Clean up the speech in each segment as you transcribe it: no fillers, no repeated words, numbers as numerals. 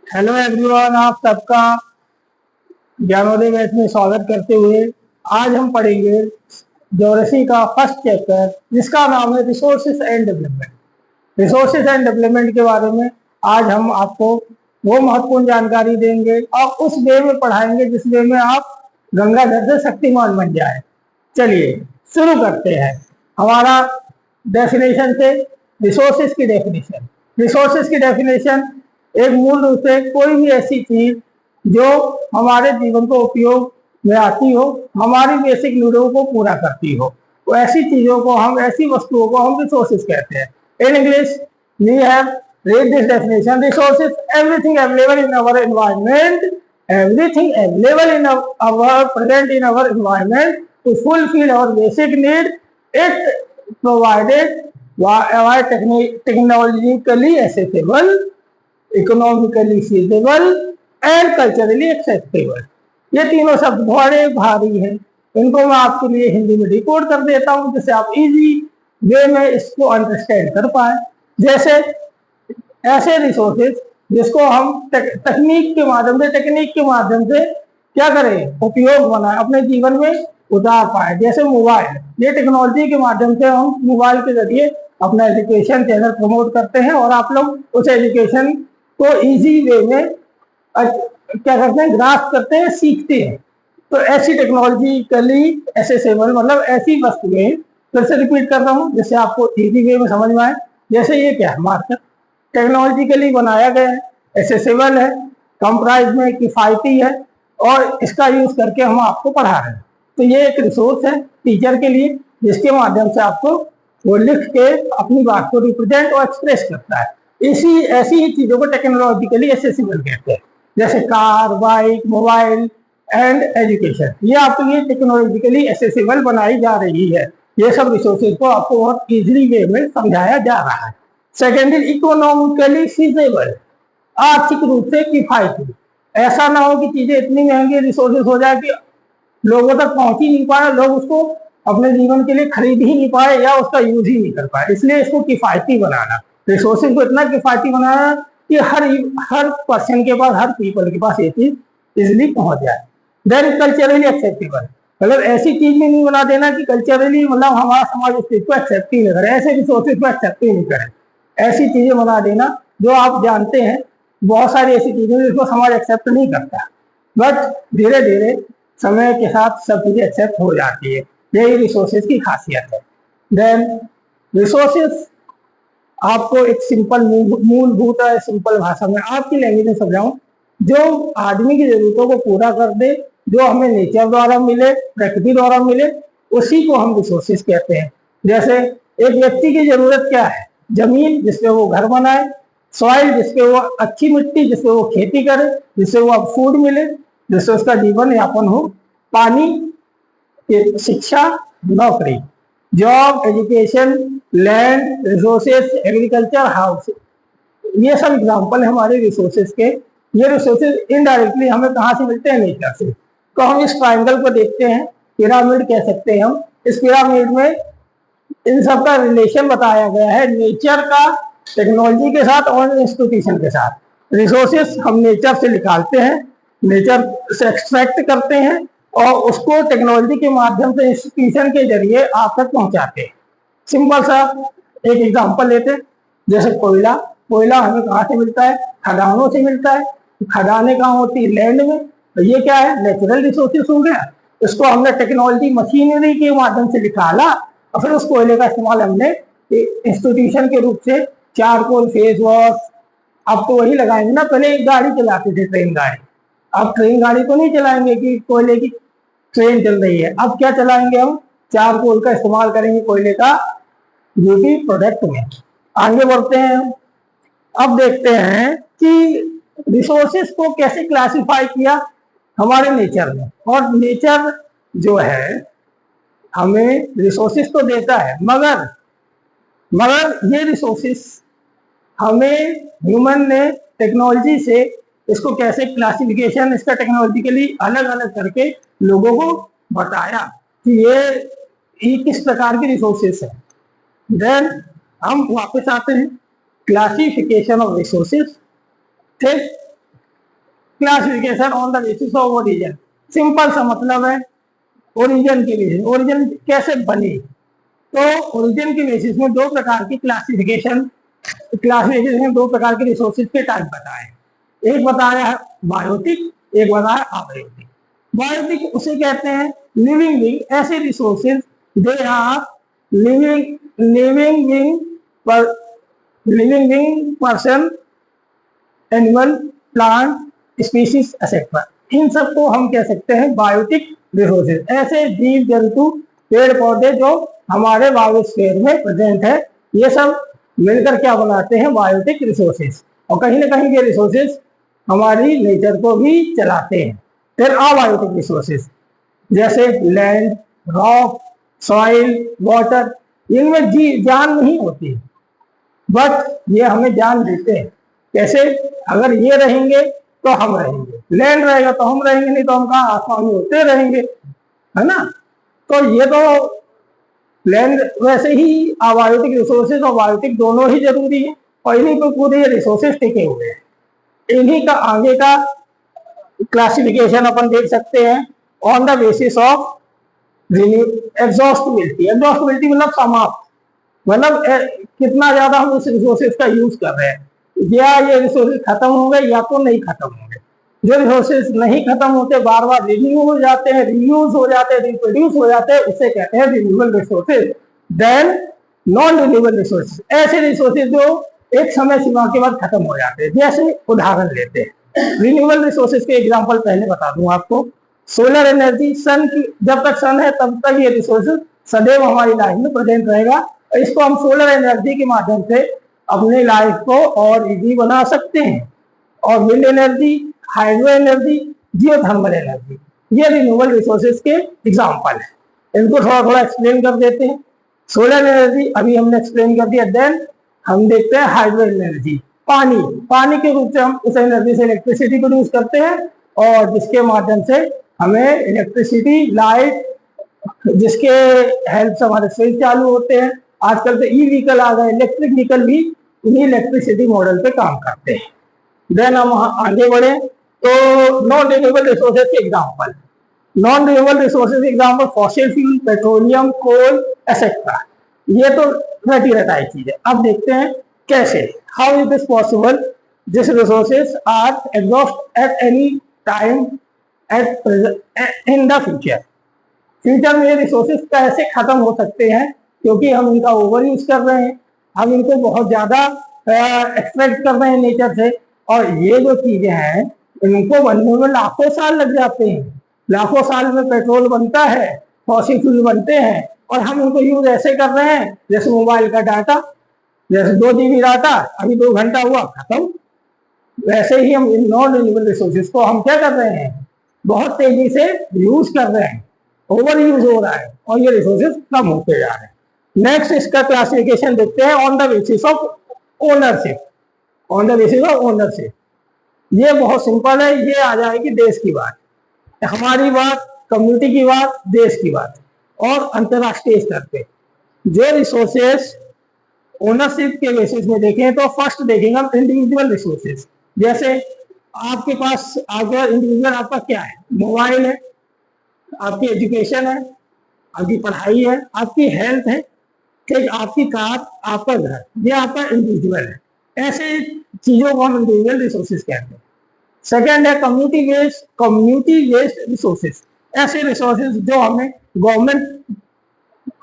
Hello everyone, आप सबका Gyanodaya batch में स्वागत करते हुए आज हम पढ़ेंगे ज्योग्राफी का फर्स्ट चैप्टर जिसका नाम है resources and development. Resources and development के बारे में आज हम आपको वो महत्वपूर्ण जानकारी देंगे और उस वे में पढ़ाएंगे जिस वे में आप गंगाधर से शक्तिमान बन जाए। चलिए शुरू करते हैं हमारा डेफिनेशन से। रिसोर्सेज की डेफिनेशन, रिसोर्सेज की डेफिनेशन एक मूल रूप से कोई भी ऐसी चीज जो हमारे जीवन को उपयोग में आती हो, हमारी बेसिक नीडों को पूरा करती हो, तो ऐसी चीजों को हम, ऐसी वस्तुओं को हम रिसोर्सेज कहते हैं। In English we have read this definition: resources, everything available in our environment, everything available in our present in our environment to fulfill our basic need. It provided by technologically accessible, economically feasible and culturally acceptable. ये तीनों शब्द बड़े भारी हैं, इनको मैं आपके लिए हिंदी में डिकोड कर देता हूं जिससे आप इजी वे में इसको अंडरस्टैंड कर पाए। जैसे ऐसे रिसोर्सेज जिसको हम टेक्निक के माध्यम से क्या करें, उपयोग बनाए, अपने जीवन में उतार पाए। जैसे मोबाइल, ये टेक्नोलॉजी के माध्यम से हम मोबाइल के जरिए अपना एजुकेशन चैनल प्रमोट करते हैं और आप लोग उस एजुकेशन को इजी वे में क्या करते हैं, ग्रास्प करते हैं, सीखते हैं। तो ऐसी टेक्नोलॉजिकली एसेसेबल मतलब ऐसी वस्तुएं, फिर से रिपीट कर रहा हूँ जिससे आपको इजी वे में समझ में आए। जैसे ये क्या है, मार्केट टेक्नोलॉजिकली बनाया गया है, एसेसेबल है, कम प्राइस में, किफायती है और इसका यूज करके हम आपको पढ़ा रहे हैं। तो ये एक रिसोर्स है टीचर के लिए जिसके माध्यम से आपको वो लिख के अपनी बात को रिप्रेजेंट और एक्सप्रेस करता है। इसी ऐसी ही चीजों को टेक्नोलॉजिकली एसेसिबल कहते हैं, जैसे car, bike, mobile and education. ये आपके लिए टेक्नोलॉजिकली एसेसिबल बनाई जा रही है। ये सब रिसोर्सेज को आपको बहुत इजीली वे में समझाया जा रहा है। सेकेंडली, इकोनॉमिकली फीजेबल, आर्थिक रूप से किफायती। ऐसा ना हो कि चीजें इतनी महंगी रिसोर्सेज हो जाए कि लोगों तक पहुंच ही नहीं पाए, लोग उसको अपने जीवन के लिए खरीद ही नहीं पाए या उसका यूज ही नहीं कर पाए। इसलिए इसको किफायती बनाना, रिसोर्सेज को इतना किफायती बनाना कि हर पर्सन के पास, हर पीपल के पास ये चीज इजिली पहुंच जाए। देन कल्चरली एक्सेप्टेबल, मतलब ऐसी चीज में नहीं बना देना कि कल्चरली मतलब हमारा समाज उस चीज को एक्सेप्ट ही नहीं करे, ऐसे रिसोर्सेज को एक्सेप्ट ही नहीं करे। ऐसी चीजें बना देना जो आप जानते हैं बहुत सारी ऐसी चीजें जिसको समाज एक्सेप्ट नहीं करता, बट धीरे धीरे समय के साथ सब चीजें एक्सेप्ट हो जाती है। यही रिसोर्सेज की खासियत है। देन रिसोर्सेज आपको एक सिंपल मूलभूत सिंपल भाषा में आपकी लैंग्वेज में समझाऊं, जो आदमी की जरूरतों को पूरा कर दे, जो हमें नेचर द्वारा मिले, प्रकृति द्वारा मिले, उसी को हम रिसोर्सेज कहते हैं। जैसे एक व्यक्ति की जरूरत क्या है, जमीन जिसपे वो घर बनाए, सॉइल जिसपे वो अच्छी मिट्टी जिसपे वो खेती करे, जिससे वो फूड मिले, जिससे उसका जीवन यापन हो, पानी, शिक्षा, नौकरी, job, education, land, resources, agriculture, house, ये सब एग्जाम्पल है हमारे रिसोर्सेज के। ये रिसोर्सेज इनडायरेक्टली हमें कहाँ से मिलते हैं, नेचर से। तो हम इस ट्राइंगल को देखते हैं, पिरामिड कह सकते हैं हम। इस पिरामिड में इन सब का रिलेशन बताया गया है, नेचर का टेक्नोलॉजी के साथ और इंस्टीट्यूशन के साथ। रिसोर्सेज हम नेचर से निकालते हैं, नेचर से एक्सट्रैक्ट करते हैं और उसको टेक्नोलॉजी के माध्यम से इंस्टीट्यूशन के जरिए आप तक पहुंचाते हैं। सिंपल सा एक एग्जांपल लेते हैं, जैसे कोयला। कोयला हमें कहाँ से मिलता है, खदानों से मिलता है। खदानें कहाँ होती है, लैंड में। तो ये क्या है, नेचुरल रिसोर्सेज हो गया। इसको हमने टेक्नोलॉजी, मशीनरी के माध्यम से निकाला और फिर उस कोयले का इस्तेमाल हमने इंस्टीट्यूशन के रूप से चारकोल, फेस वॉश, अब तो वही लगाएंगे ना। पहले एक गाड़ी चलाते थे, ट्रेन गाड़ी। अब ट्रेन गाड़ी तो नहीं चलाएंगे कि कोयले की ट्रेन चल रही है। अब क्या चलाएंगे, हम चारकोल का इस्तेमाल करेंगे कोयले का ब्यूटी प्रोडक्ट में। आगे बढ़ते हैं, अब देखते हैं कि रिसोर्सेज को कैसे क्लासिफाई किया हमारे नेचर में। और नेचर जो है हमें रिसोर्सेज तो देता है, मगर ये रिसोर्सेज हमें ह्यूमन ने टेक्नोलॉजी से इसको कैसे क्लासिफिकेशन, इसका टेक्नोलॉजिकली अलग अलग करके लोगों को बताया कि ये किस प्रकार की रिसोर्सेज है। देन हम वापस आते हैं, क्लासिफिकेशन ऑफ रिसोर्सेज। ठीक, classification on the basis of origin. Simple सा मतलब है ओरिजिन के बेसिस। ओरिजिन कैसे बनी? तो ओरिजिन के बेसिस में दो प्रकार की क्लासिफिकेशन में दो प्रकार के रिसोर्सेज के टाइप बताए। एक बताया बायोटिक, एक बताया अबायोटिक। बायोटिक उसे कहते हैं लिविंग बीइंग, ऐसे resources they are living being person, animal, plant species etcetera. इन सबको हम कह सकते हैं बायोटिक रिसोर्सेज। ऐसे जीव जंतु पेड़ पौधे जो हमारे बायोस्फीयर में प्रेजेंट है, ये सब मिलकर क्या बनाते हैं? Biotic resources. और कहीं ना कहीं ये रिसोर्सेज हमारी नेचर को भी चलाते हैं। फिर अबायोटिक रिसोर्सेज जैसे लैंड, रॉक, सॉइल, वाटर, इनमें जान नहीं होती, बट ये हमें जान देते हैं। कैसे? अगर ये रहेंगे तो हम रहेंगे, लैंड रहेगा तो हम रहेंगे, नहीं तो हम कहाँ आसमान में उड़ते रहेंगे, है ना? तो ये तो लैंड, वैसे ही अबायोटिक रिसोर्सेज और बायोटिक दोनों ही जरूरी है, और इन्हीं पर पूरे रिसोर्सेज टिके हुए हैं। इन्हीं का आगे का क्लासिफिकेशन अपन देख सकते हैं on the basis of exhaustibility. Exhaustibility मतलब समाप्त, मतलब कितना ज्यादा हम उस रिसोर्सेज का यूज कर रहे हैं, या ये रिसोर्सेज खत्म हो गए या तो नहीं खत्म होंगे। जो रिसोर्सेज नहीं खत्म होते, बार बार रिन्यू हो जाते हैं, रीयूज हो जाते हैं, रिप्रोड्यूस हो जाते हैं, उसे कहते हैं renewable resources. Then non renewable resources, ऐसे रिसोर्सेज जो एक समय सीमा के बाद खत्म हो जाते हैं। जैसे उदाहरण लेते हैं, रिन्यूएबल रिसोर्सेज के एग्जांपल पहले बता दूं आपको। सोलर एनर्जी, सन की, जब तक सन है तब तक ये रिसोर्सेज सदैव हमारी लाइफ में प्रेजेंट रहेगा। इसको हम सोलर एनर्जी के माध्यम से अपनी लाइफ को और इजी बना सकते हैं। और wind energy, hydro energy, geothermal energy, ये रिन्यूएबल रिसोर्सेज के एग्जांपल है। इनको थोड़ा थोड़ा एक्सप्लेन कर देते हैं। सोलर एनर्जी अभी हमने एक्सप्लेन कर दिया। देन हम देखते हैं हाइड्रो एनर्जी, पानी के रूप से हम उस एनर्जी से इलेक्ट्रिसिटी प्रोड्यूस करते हैं, और जिसके माध्यम से हमें इलेक्ट्रिसिटी, लाइट, जिसके हेल्प से हमारे स्विच चालू होते हैं। आजकल तो ई व्हीकल आ गए, इलेक्ट्रिक व्हीकल भी इन्हीं इलेक्ट्रिसिटी मॉडल पे काम करते हैं। देन हम आगे बढ़े तो नॉन रिन्यूएबल रिसोर्सेज के example. Non renewable resources example fossil fuel, petroleum, coal etcetera. ये तो रटी रटाई चीज है। अब देखते हैं कैसे, how it is possible this resources are exhaust at any time in the future. Future में ये रिसोर्सेज कैसे खत्म हो सकते हैं, क्योंकि हम इनका ओवर यूज कर रहे हैं, हम इनको बहुत ज्यादा एक्सट्रैक्ट कर रहे हैं नेचर से। और ये जो चीजें हैं इनको बनने में लाखों साल लग जाते हैं। लाखों साल में पेट्रोल बनता है, फॉसिल फ्यूल बनते हैं, और हम इनको यूज ऐसे कर रहे हैं जैसे मोबाइल का डाटा, जैसे 2 GB डाटा अभी 2 घंटा हुआ खत्म। वैसे ही हम इन नॉन रिन्यूएबल रिसोर्सेज को हम क्या कर रहे हैं? बहुत तेजी से यूज कर रहे हैं, ओवर यूज हो रहा है, और ये रिसोर्सेज कम होते जा रहे हैं। नेक्स्ट इसका क्लासिफिकेशन देखते हैं on the basis of ownership. On the basis of ownership ये बहुत सिंपल है। ये आ जाएगी देश की बात, हमारी बात, कम्युनिटी की बात, देश की बात, और अंतरराष्ट्रीय स्तर पे जो रिसोर्सेज ओनरशिप के बेसिस में देखें तो फर्स्ट देखेंगे हम इंडिविजुअल रिसोर्सेज। जैसे आपके पास अगर इंडिविजुअल आपका क्या है? मोबाइल है, आपकी एजुकेशन है, आपकी पढ़ाई है, आपकी हेल्थ है, ठीक, आपकी कार, आपका घर, ये आपका इंडिविजुअल है। ऐसे चीजों को हम इंडिविजुअल रिसोर्सेज कहते हैं। सेकंड है कम्युनिटी बेस्ड रिसोर्सेज। ऐसे रिसोर्सेज जो हमें गवर्नमेंट,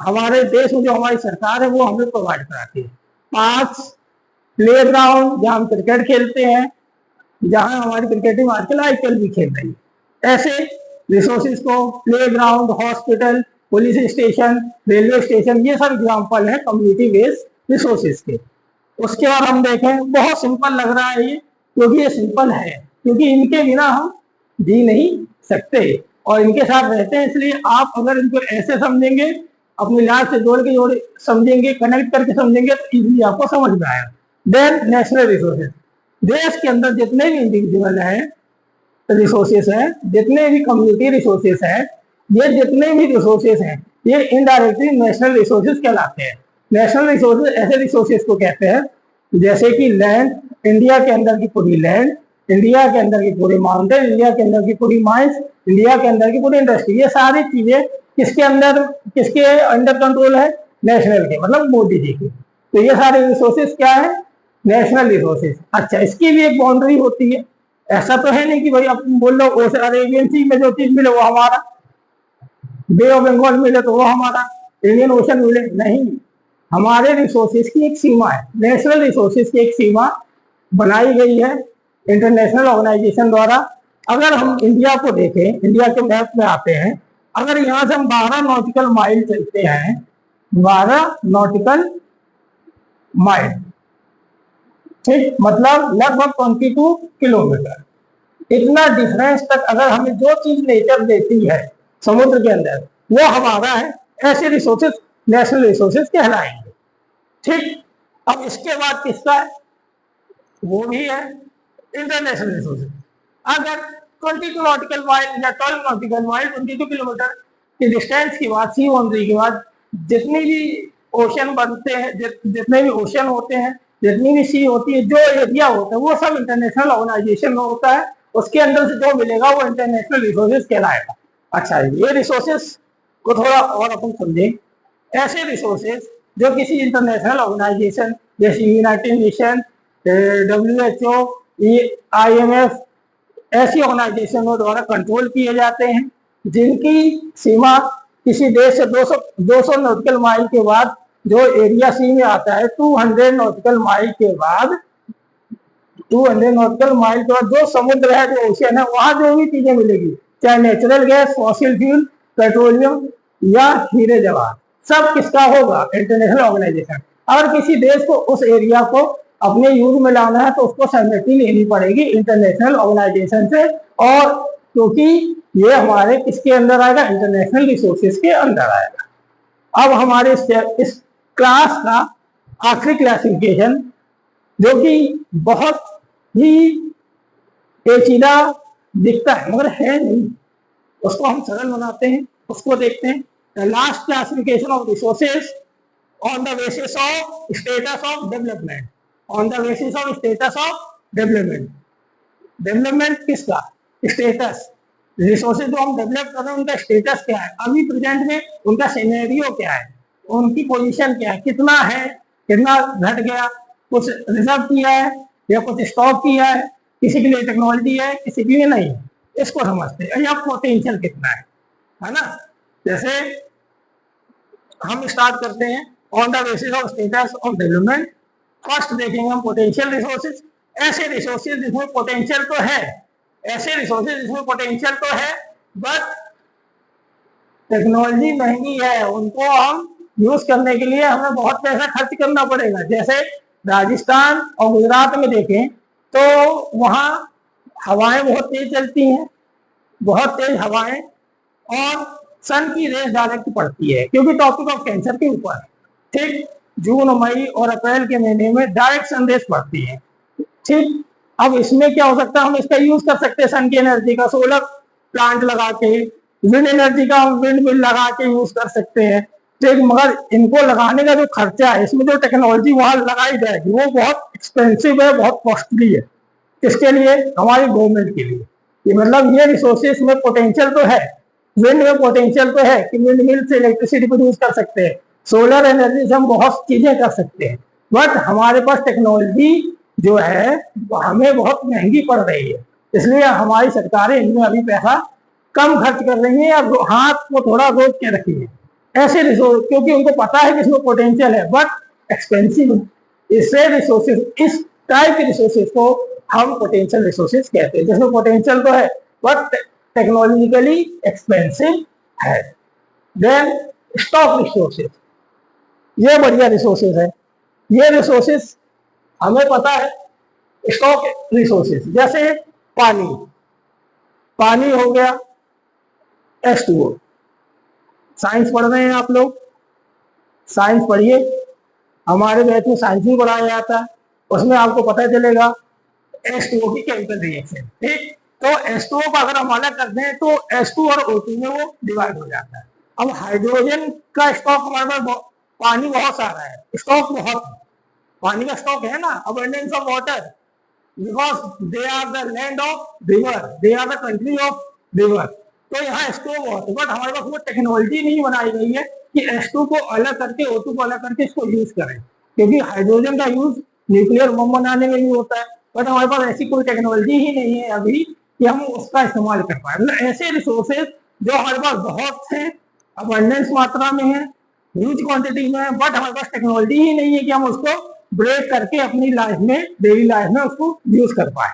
हमारे देश में जो हमारी सरकार है वो हमें प्रोवाइड कराती है। पार्क्स, प्लेग्राउंड जहाँ हम क्रिकेट खेलते हैं, जहाँ हमारी क्रिकेट टीम आजकल IPL भी खेल रही है। ऐसे रिसोर्सेज को playground, hospital, police station, railway station, ये सब एग्जाम्पल है कम्युनिटी बेस्ड रिसोर्सेज के। उसके बाद हम देखें, बहुत सिंपल लग रहा है ये, क्योंकि ये सिंपल है, क्योंकि इनके बिना हम जी नहीं सकते और इनके साथ रहते हैं। इसलिए आप अगर इनको ऐसे समझेंगे, अपनी लाइफ से जोड़ के समझेंगे, कनेक्ट करके समझेंगे, तो इजीली आपको समझ में आएगा। देन नेशनल रिसोर्सेज, देश के अंदर जितने भी इंडिविजुअल है रिसोर्सेज हैं, जितने भी कम्युनिटी रिसोर्सेज हैं, ये जितने भी रिसोर्सेज हैं, ये इनडायरेक्टली नेशनल रिसोर्सेज कहलाते हैं। नेशनल रिसोर्सेज ऐसे रिसोर्सेज को कहते हैं जैसे कि लैंड, इंडिया के अंदर की पूरी लैंड, इंडिया के अंदर की पूरी माउंटेन, इंडिया के अंदर की पूरी माइंस, इंडिया के अंदर की पूरी इंडस्ट्री, ये सारी चीजें किसके अंडर कंट्रोल है? नेशनल के, मतलब मोदी जी के। तो ये सारे रिसोर्सेज क्या है? National resources. अच्छा, इसकी भी एक बाउंड्री होती है। ऐसा तो है नहीं कि भाई अब बोल लो अरेबियन सी में जो चीज मिले वो हमारा, बे ऑफ बंगाल मिले तो वो हमारा, इंडियन ओशन मिले, नहीं। हमारे रिसोर्सेज की एक सीमा है, नेशनल रिसोर्सेज की एक सीमा बनाई गई है इंटरनेशनल ऑर्गेनाइजेशन द्वारा। अगर हम इंडिया को देखें, इंडिया के मैप में आते हैं, अगर यहाँ से हम 12 नॉटिकल माइल चलते हैं, 12 नॉटिकल माइल, ठीक, मतलब लगभग 22 किलोमीटर, इतना डिफरेंस तक अगर हमें जो चीज नेचर देती है समुद्र के अंदर वो हमारा है, ऐसे रिसोर्सेज नेशनल रिसोर्सेज कहलाएंगे। ठीक, अब इसके बाद किसका है? वो भी है इंटरनेशनल रिसोर्सेज। अगर 22 नॉटिकल माइल या 12 नॉटिकल माइल 22 किलोमीटर की डिस्टेंस की बात, सी बाउंड्री के बाद जितनी भी ओशन बनते हैं, जितने भी ओशन होते हैं, जितनी भी सी होती है, जो एरिया होता है, वो सब इंटरनेशनल ऑर्गेनाइजेशन में होता है। उसके अंदर से जो मिलेगा वो इंटरनेशनल रिसोर्सेज कहलाएगा। अच्छा, ये रिसोर्सेज को थोड़ा और अपन समझें। ऐसे रिसोर्सेज जो किसी इंटरनेशनल ऑर्गेनाइजेशन जैसे यूनाइटेड नेशन, WHO, IMF, ऐसी ऑर्गेनाइजेशनों द्वारा कंट्रोल किए जाते हैं, जिनकी सीमा किसी देश से 200 नॉटिकल माइल के बाद जो एरिया सी में आता है, 200 नॉटिकल माइल के बाद, 200 नॉटिकल माइल के बाद जो समुद्र है, जो ओशियन है, वहां जो भी चीजें मिलेगी, चाहे natural gas, fossil fuel, petroleum या हीरे जवाहर, सब किसका होगा? International organisation. अगर किसी देश को उस एरिया को अपने यूज में लाना है तो उसको सहमति लेनी पड़ेगी इंटरनेशनल ऑर्गेनाइजेशन से, और क्योंकि ये हमारे किसके अंदर आएगा? इंटरनेशनल रिसोर्सेज के अंदर आएगा। अब हमारे इस क्लास का आखिरी क्लासिफिकेशन, जो कि बहुत ही पेचीदा दिखता है मगर है नहीं, उसको हम सरल बनाते हैं, उसको देखते हैं। The last classification of resources on the basis of status of development, on the basis of status of development. Development किसका? स्टेटस। रिसोर्सेज जो हम डेवलप कर रहे हैं उनका स्टेटस क्या है, अभी प्रेजेंट में उनका सिनेरियो क्या है, उनकी पोजीशन क्या है, कितना है, कितना घट गया, कुछ रिजर्व किया है या कुछ स्टॉक किया है, किसी के लिए टेक्नोलॉजी है, किसी के लिए नहीं, इसको समझते हैं। या पोटेंशियल कितना है ना। जैसे हम स्टार्ट करते हैं on the basis of status of development. First देखेंगे हम पोटेंशियल रिसोर्सेज, ऐसे रिसोर्सेज जिसमें पोटेंशियल तो है, ऐसे रिसोर्सेज जिसमें पोटेंशियल तो है बट टेक्नोलॉजी महंगी है, उनको हम यूज करने के लिए हमें बहुत पैसा खर्च करना पड़ेगा। जैसे राजस्थान और गुजरात में देखें तो वहाँ हवाएं बहुत तेज चलती हैं, बहुत तेज हवाएं, और सन की रेस डायरेक्ट पड़ती है, क्योंकि टॉपिक ऑफ कैंसर के ऊपर है। ठीक, जून, मई और अप्रैल के महीने में डायरेक्ट सन रेस पड़ती है। ठीक, अब इसमें क्या हो सकता है? हम इसका यूज कर सकते हैं सन की एनर्जी का, सोलर प्लांट लगा के, विंड एनर्जी का विंड मिल लगा के यूज कर सकते हैं। ठीक, मगर इनको लगाने का जो खर्चा है, इसमें जो टेक्नोलॉजी वहां लगाई जाएगी वो बहुत एक्सपेंसिव है, बहुत कॉस्टली है। किसके लिए? हमारी गवर्नमेंट के लिए। ये मतलब ये रिसोर्सेज में पोटेंशियल तो है, विंड में पोटेंशियल तो है कि विंड मिल से इलेक्ट्रिसिटी प्रोड्यूस कर सकते हैं, सोलर एनर्जी से हम बहुत चीजें कर सकते हैं, बट हमारे पास टेक्नोलॉजी जो है हमें बहुत महंगी पड़ रही है, इसलिए हमारी सरकारें इनमें अभी पैसा कम खर्च कर रही है या हाथ को थोड़ा रोक के रखी है ऐसे रिसोर्स, क्योंकि उनको पता है कि इसमें पोटेंशियल है बट एक्सपेंसिव। इससे रिसोर्सेज, इस टाइप के रिसोर्सेज को हम पोटेंशियल रिसोर्सेज कहते हैं, जिसमें पोटेंशियल तो है बट टेक्नोलॉजिकली एक्सपेंसिव है। देन स्टॉक रिसोर्सेज, ये बढ़िया रिसोर्सेज है। ये रिसोर्सेज हमें पता है, स्टॉक रिसोर्सेज जैसे पानी, पानी हो गया H2O। साइंस पढ़ रहे हैं आप लोग, साइंस पढ़िए, हमारे बैच में साइंस भी पढ़ाया जाता है, उसमें आपको पता चलेगा H2O की केमिकल रिएक्शन। ठीक, तो H2O को अगर हम अलग कर दें तो H2 और O2 में वो डिवाइड हो जाता है। अब हाइड्रोजन का स्टॉक हमारे पास, पानी बहुत सारा है, स्टॉक बहुत है, पानी का स्टॉक है ना, abundance of water, because they are the land of river, they are the country of river. तो यहाँ H2O बहुत है, बट हमारे पास वो टेक्नोलॉजी नहीं बनाई गई है कि H2 को अलग करके O2 को अलग करके इसको यूज करें, क्योंकि हाइड्रोजन का यूज न्यूक्लियर बम बनाने में भी होता है, बट हमारे पास ऐसी कोई टेक्नोलॉजी ही नहीं है अभी कि हम उसका इस्तेमाल कर पाए। मतलब ऐसे रिसोर्सेज जो हमारे पास बहुत हैं, अबंडेंस मात्रा में है, ह्यूज क्वांटिटी में है, बट हमारे पास टेक्नोलॉजी ही नहीं है कि हम उसको ब्रेक करके अपनी लाइफ में, डेली लाइफ में उसको यूज कर पाए।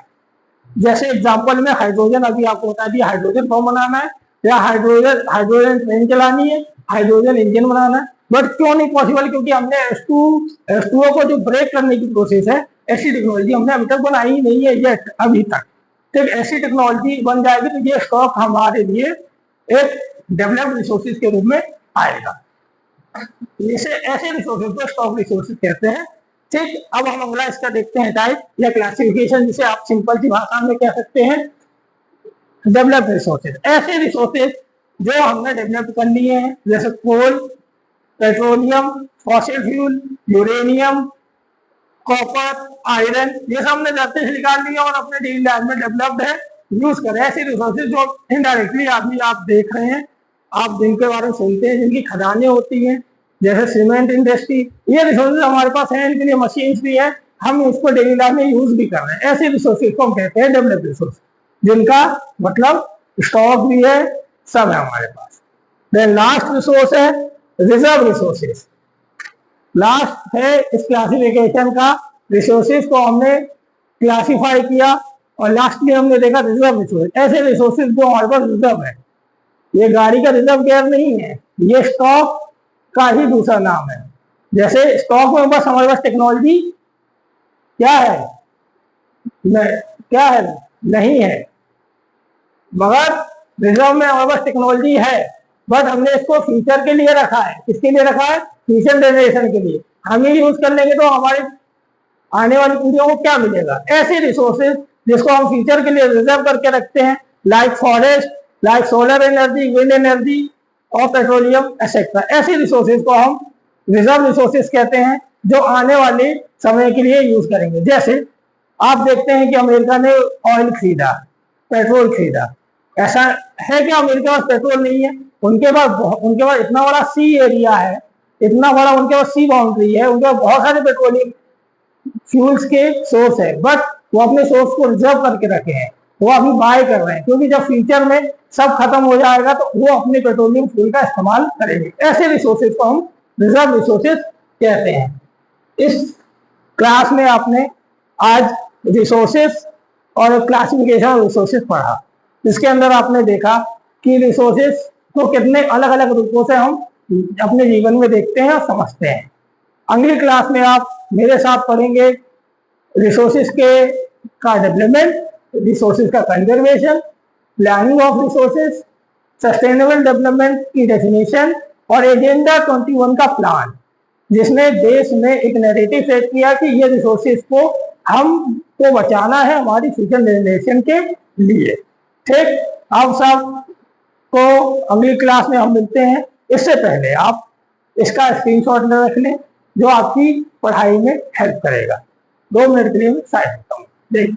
जैसे एग्जांपल में हाइड्रोजन, अभी आपको बता दिया हाइड्रोजन बम बनाना है, या हाइड्रोजन ट्रेन चलानी है, हाइड्रोजन इंजन बनाना है, बट क्यों नहीं पॉसिबल? क्योंकि हमने H2O को जो ब्रेक करने की प्रोसेस है, ऐसी टेक्नोलॉजी हमने अभी तक बनाई ही नहीं है येट, अभी तक। तो ऐसी टेक्नोलॉजी बन जाएगी तो ये स्टॉक हमारे लिए एक डेवलप्ड रिसोर्सेज के रूप में आएगा। ऐसे रिसोर्सेज को स्टॉक रिसोर्सेज कहते हैं। ठीक, अब हम अगला इसका देखते हैं टाइप या क्लासिफिकेशन, जिसे आप सिंपल सी भाषा में कह सकते हैं डेवलप्ड रिसोर्सेज। ऐसे रिसोर्सेज जो हमने डेवलप कर लिए हैं, जैसे coal, petroleum, fossil fuel, uranium, copper, iron, ये सब हमने धरती से निकाल लिया और अपने डेली लाइफ में डेवलप्ड है, यूज करें। ऐसे रिसोर्सेज जो इनडायरेक्टली आप देख रहे हैं, आप जिनके बारे में सुनते हैं, जिनकी खदानें होती हैं, जैसे सीमेंट इंडस्ट्री, ये रिसोर्सेज हमारे पास हैं, इनके लिए मशीन्स भी है, हम इसको डेली लाइफ में यूज भी कर रहे हैं। ऐसे रिसोर्सेज को हम कहते हैं डेवलप्ड रिसोर्स, जिनका मतलब स्टॉक भी है, सब है हमारे पास। देन लास्ट रिसोर्स है रिजर्व रिसोर्सेज। लास्ट है इस क्लासिफिकेशन का, रिसोर्सेज को हमने क्लासिफाई किया और लास्ट में हमने देखा रिजर्व रिसोर्स। ऐसे रिसोर्सेज जो हमारे पास रिजर्व है, ये गाड़ी का रिजर्व गियर नहीं है, ये स्टॉक का ही दूसरा नाम है। जैसे स्टॉक में बस हमारे पास टेक्नोलॉजी क्या है, क्या है, नहीं है, मगर रिजर्व में हमारे पास टेक्नोलॉजी है, बट हमने इसको फ्यूचर के लिए रखा है। किसके लिए रखा है? फ्यूचर जनरेशन के लिए। हम ही यूज कर लेंगे तो हमारे आने वाली पीढ़ियों को क्या मिलेगा? ऐसे रिसोर्सेज जिसको हम फ्यूचर के लिए रिजर्व करके रखते हैं, like forest, like solar energy, wind energy और पेट्रोलियम एक्सेट्रा। ऐसे रिसोर्सेज को हम रिजर्व रिसोर्सेज कहते हैं, जो आने वाले समय के लिए यूज करेंगे। जैसे आप देखते हैं कि अमेरिका ने ऑयल खरीदा, पेट्रोल खरीदा, ऐसा है कि अमेरिका के पास पेट्रोल नहीं है? उनके पास इतना बड़ा सी एरिया है, इतना बड़ा उनके पास सी बाउंड्री है, उनके पास बहुत सारे पेट्रोलियम फ्यूल्स के सोर्स है, बट वो अपने सोर्स को रिजर्व करके रखे हैं, वो अभी बाय कर रहे हैं, क्योंकि जब फ्यूचर में सब खत्म हो जाएगा तो वो अपने पेट्रोलियम फ्यूल का इस्तेमाल करेंगे। ऐसे रिसोर्सेज को हम रिजर्व रिसोर्सेज कहते हैं। इस क्लास में आपने आज रिसोर्सेज और क्लासिफिकेशन रिसोर्सेज पढ़ा, जिसके अंदर आपने देखा कि रिसोर्सेज को कितने अलग अलग रूपों से हम अपने जीवन में देखते हैं और समझते हैं। अगली क्लास में आप मेरे साथ पढ़ेंगे रिसोर्सेज का डेवलपमेंट, रिसोर्सेज का conservation, planning of resources, sustainable development की डेफिनेशन और एजेंडा 21 का प्लान, जिसने देश में एक नैरेटिव सेट किया कि ये रिसोर्सेज को हमको बचाना है हमारी फ्यूचर जनरेशन के लिए। ठीक, आप सब को अगली क्लास में हम मिलते हैं। इससे पहले आप इसका स्क्रीनशॉट में रख लें, जो आपकी पढ़ाई में हेल्प करेगा। 2 मिनट के लिए मैं साइड करता हूँ। देखिए,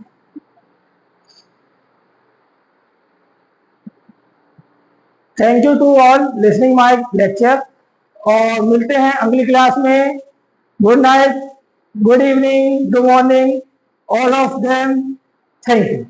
thank you to all listening my lecture, और मिलते हैं अगली क्लास में। Good night, good evening, good morning, all of them. Thank you.